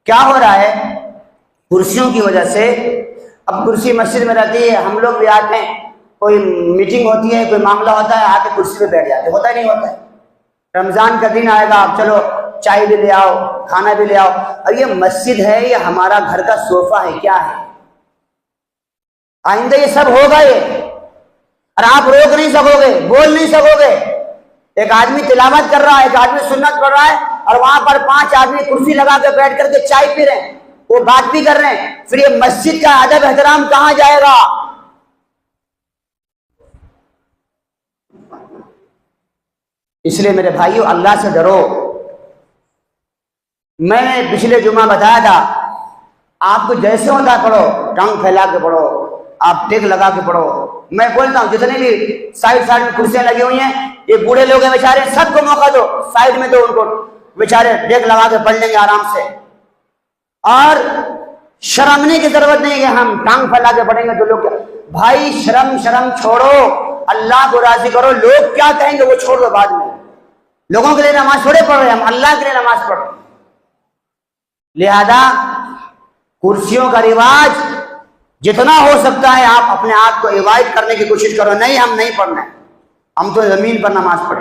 क्या हो रहा है? कुर्सियों की वजह से। अब कुर्सी मस्जिद में रहती है, हम लोग भी आते हैं, कोई मीटिंग होती है, कोई मामला होता है, आके कुर्सी पे बैठ जाते, होता ही नहीं होता है। रमजान का दिन आएगा, अब चलो चाय भी ले आओ, खाना भी ले आओ। अब ये मस्जिद है, ये हमारा घर का सोफा है, क्या है? आइंदा ये सब होगा ये, और आप रोक नहीं सकोगे, बोल नहीं सकोगे। एक आदमी तिलावत कर रहा है, एक आदमी सुन्नत पढ़ रहा है, और वहां पर 5 आदमी कुर्सी लगा के बैठ करके चाय पी रहे हैं, वो बात भी कर रहे हैं, फिर ये मस्जिद का अदब एहतराम कहां जाएगा? इसलिए मेरे भाइयों, अल्लाह से डरो। मैंने पिछले जुमा बताया था, आपको जैसे होता है पढ़ो, टांग फैला के पढ़ो, आप टेक लगा के पढ़ो। मैं बोलता हूं जितने भी साइड में कुर्सियां लगी हुई हैं, ये बूढ़े लोग हैं बेचारे, सबको मौका दो, साइड में दो उनको, बेचारे टेक लगा के पढ़ लेंगे आराम से। और शर्मने की जरूरत नहीं है कि हम टांग फैला के पढ़ेंगे तो लोग क्या। भाई शर्म छोड़ो, अल्लाह को राजी करो। लोग क्या कहेंगे वो छोड़ दो बाद में। लोगों के लिए नमाज थोड़े पढ़ रहे हैं, हम अल्लाह के लिए नमाज पढ़ रहे हैं। लिहाजा कुर्सियों का रिवाज जितना हो सकता है आप अपने आप को अवॉइड करने की कोशिश करो। नहीं, हम नहीं पढ़ना है, हम तो जमीन पर नमाज पढ़े।